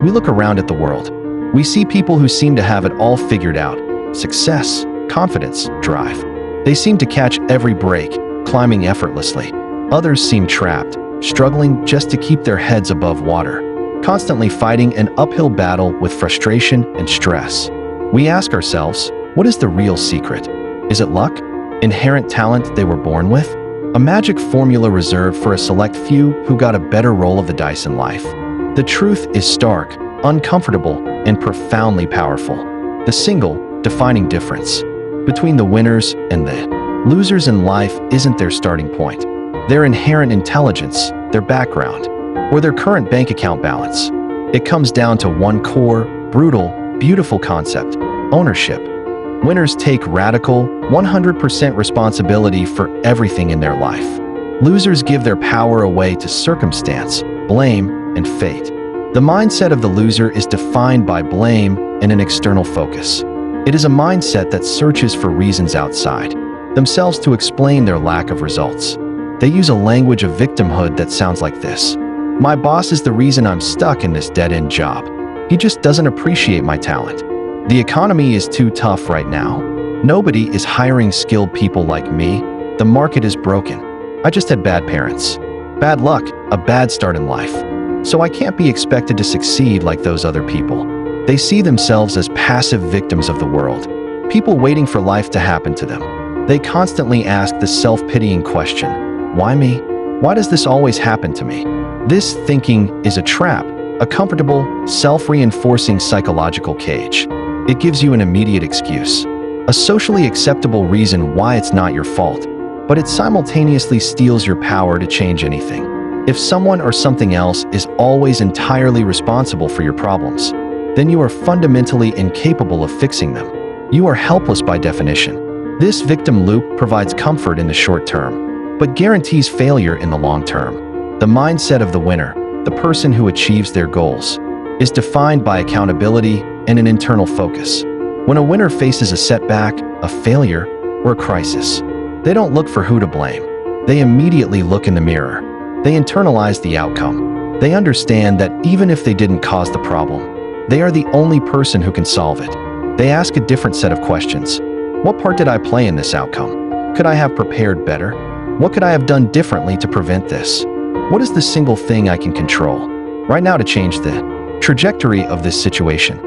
We look around at the world. We see people who seem to have it all figured out. Success, confidence, drive. They seem to catch every break, climbing effortlessly. Others seem trapped, struggling just to keep their heads above water, constantly fighting an uphill battle with frustration and stress. We ask ourselves, what is the real secret? Is it luck? Inherent talent they were born with? A magic formula reserved for a select few who got a better roll of the dice in life? The truth is stark, uncomfortable, and profoundly powerful. The single, defining difference between the winners and the losers in life isn't their starting point, their inherent intelligence, their background, or their current bank account balance. It comes down to one core, brutal, beautiful concept: ownership. Winners take radical, 100% responsibility for everything in their life. Losers give their power away to circumstance, blame, and fate. The mindset of the loser is defined by blame and an external focus. It is a mindset that searches for reasons outside themselves to explain their lack of results. They use a language of victimhood that sounds like this: my boss is the reason I'm stuck in this dead-end job. He just doesn't appreciate my talent. The economy is too tough right now. Nobody is hiring skilled people like me. The market is broken. I just had bad parents. Bad luck, a bad start in life. So I can't be expected to succeed like those other people. They see themselves as passive victims of the world, people waiting for life to happen to them. They constantly ask the self-pitying question, why me? Why does this always happen to me? This thinking is a trap, a comfortable, self-reinforcing psychological cage. It gives you an immediate excuse, a socially acceptable reason why it's not your fault, but it simultaneously steals your power to change anything. If someone or something else is always entirely responsible for your problems, then you are fundamentally incapable of fixing them. You are helpless by definition. This victim loop provides comfort in the short term, but guarantees failure in the long term. The mindset of the winner, the person who achieves their goals, is defined by accountability and an internal focus. When a winner faces a setback, a failure, or a crisis, they don't look for who to blame. They immediately look in the mirror. They internalize the outcome. They understand that even if they didn't cause the problem, they are the only person who can solve it. They ask a different set of questions. What part did I play in this outcome? Could I have prepared better? What could I have done differently to prevent this? What is the single thing I can control right now to change the trajectory of this situation?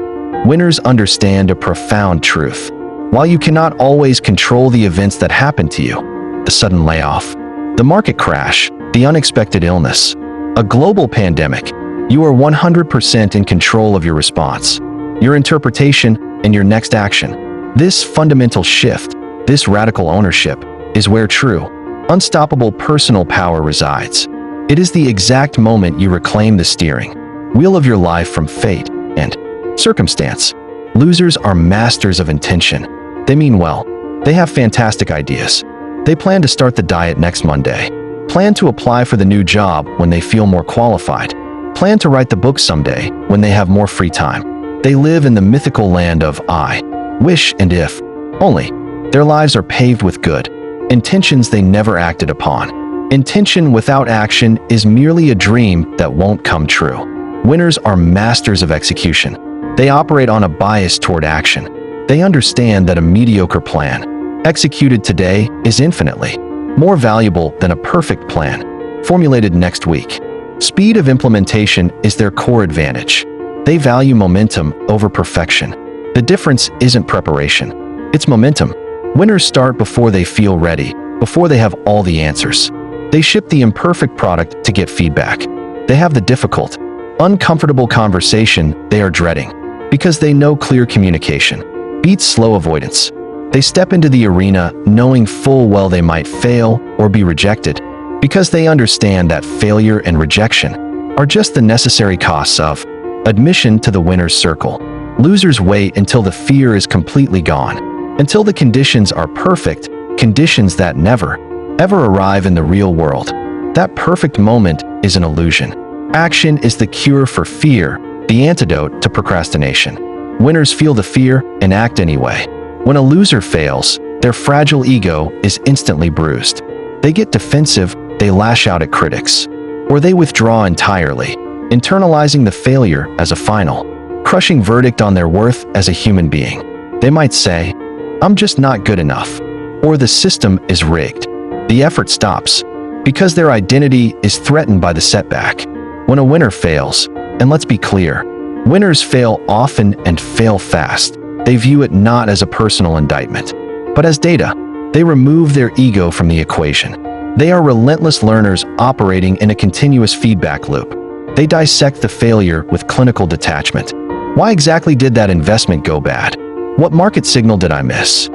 Winners understand a profound truth. While you cannot always control the events that happen to you, the sudden layoff, the market crash, the unexpected illness, a global pandemic, you are 100% in control of your response, your interpretation, and your next action. This fundamental shift, this radical ownership, is where true, unstoppable personal power resides. It is the exact moment you reclaim the steering wheel of your life from fate and circumstance. Losers are masters of intention. They mean well. They have fantastic ideas. They plan to start the diet next Monday, plan to apply for the new job when they feel more qualified, plan to write the book someday when they have more free time. They live in the mythical land of I, wish, and if only. Their lives are paved with good intentions they never acted upon. Intention without action is merely a dream that won't come true. Winners are masters of execution. They operate on a bias toward action. They understand that a mediocre plan, executed today, is infinitely more valuable than a perfect plan, formulated next week. Speed of implementation is their core advantage. They value momentum over perfection. The difference isn't preparation, it's momentum. Winners start before they feel ready, before they have all the answers. They ship the imperfect product to get feedback. They have the difficult, uncomfortable conversation they are dreading, because they know clear communication beats slow avoidance. They step into the arena knowing full well they might fail or be rejected, because they understand that failure and rejection are just the necessary costs of admission to the winner's circle. Losers wait until the fear is completely gone, until the conditions are perfect, conditions that never, ever arrive in the real world. That perfect moment is an illusion. Action is the cure for fear, the antidote to procrastination. Winners feel the fear and act anyway. When a loser fails, their fragile ego is instantly bruised. They get defensive, they lash out at critics, or they withdraw entirely. internalizing the failure as a final, crushing verdict on their worth as a human being. They might say, "I'm just not good enough," or "the system is rigged." The effort stops because their identity is threatened by the setback. When a winner fails, and let's be clear, winners fail often and fail fast. They view it not as a personal indictment, but as data. They remove their ego from the equation. They are relentless learners operating in a continuous feedback loop. They dissect the failure with clinical detachment. Why exactly did that investment go bad? What market signal did I miss?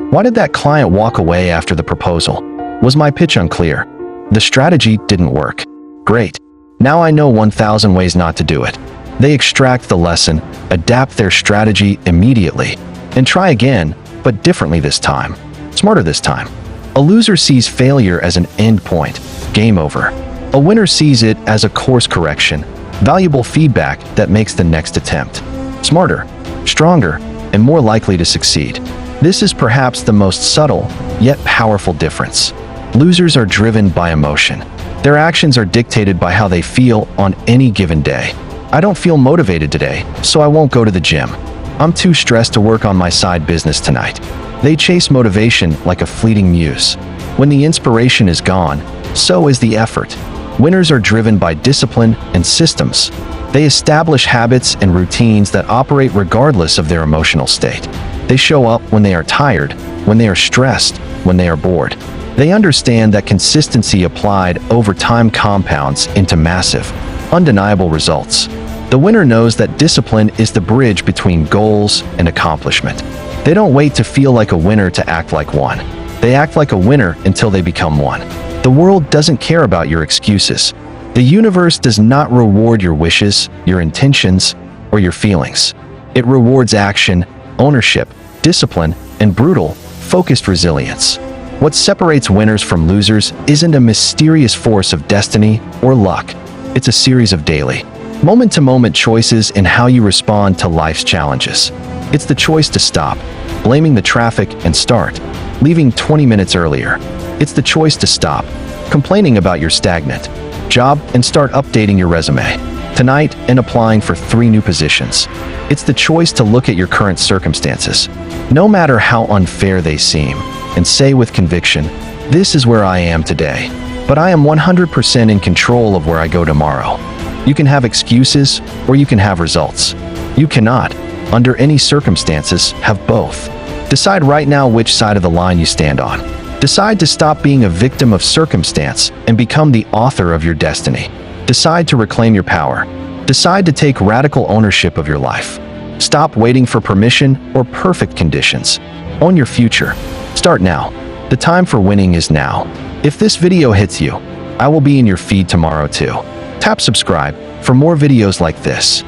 Why did that client walk away after the proposal? Was my pitch unclear? The strategy didn't work. Great. Now I know 1,000 ways not to do it. They extract the lesson, adapt their strategy immediately, and try again, but differently this time. Smarter this time. A loser sees failure as an end point, game over. A winner sees it as a course correction, valuable feedback that makes the next attempt smarter, stronger, and more likely to succeed. This is perhaps the most subtle, yet powerful difference. Losers are driven by emotion. Their actions are dictated by how they feel on any given day. I don't feel motivated today, so I won't go to the gym. I'm too stressed to work on my side business tonight. They chase motivation like a fleeting muse. When the inspiration is gone, so is the effort. Winners are driven by discipline and systems. They establish habits and routines that operate regardless of their emotional state. They show up when they are tired, when they are stressed, when they are bored. They understand that consistency applied over time compounds into massive, undeniable results. The winner knows that discipline is the bridge between goals and accomplishment. They don't wait to feel like a winner to act like one. They act like a winner until they become one. The world doesn't care about your excuses. The universe does not reward your wishes, your intentions, or your feelings. It rewards action, ownership, discipline, and brutal, focused resilience. What separates winners from losers isn't a mysterious force of destiny or luck. It's a series of daily, moment-to-moment choices in how you respond to life's challenges. It's the choice to stop, blaming the traffic, and start, leaving 20 minutes earlier. It's the choice to stop, complaining about your stagnant job and start updating your resume tonight and applying for 3 new positions. It's the choice to look at your current circumstances, no matter how unfair they seem, and say with conviction, "This is where I am today, but I am 100% in control of where I go tomorrow." You can have excuses or you can have results. You cannot, under any circumstances, have both. Decide right now which side of the line you stand on. Decide to stop being a victim of circumstance and become the author of your destiny. Decide to reclaim your power. Decide to take radical ownership of your life. Stop waiting for permission or perfect conditions. Own your future. Start now. The time for winning is now. If this video hits you, I will be in your feed tomorrow too. Tap subscribe for more videos like this.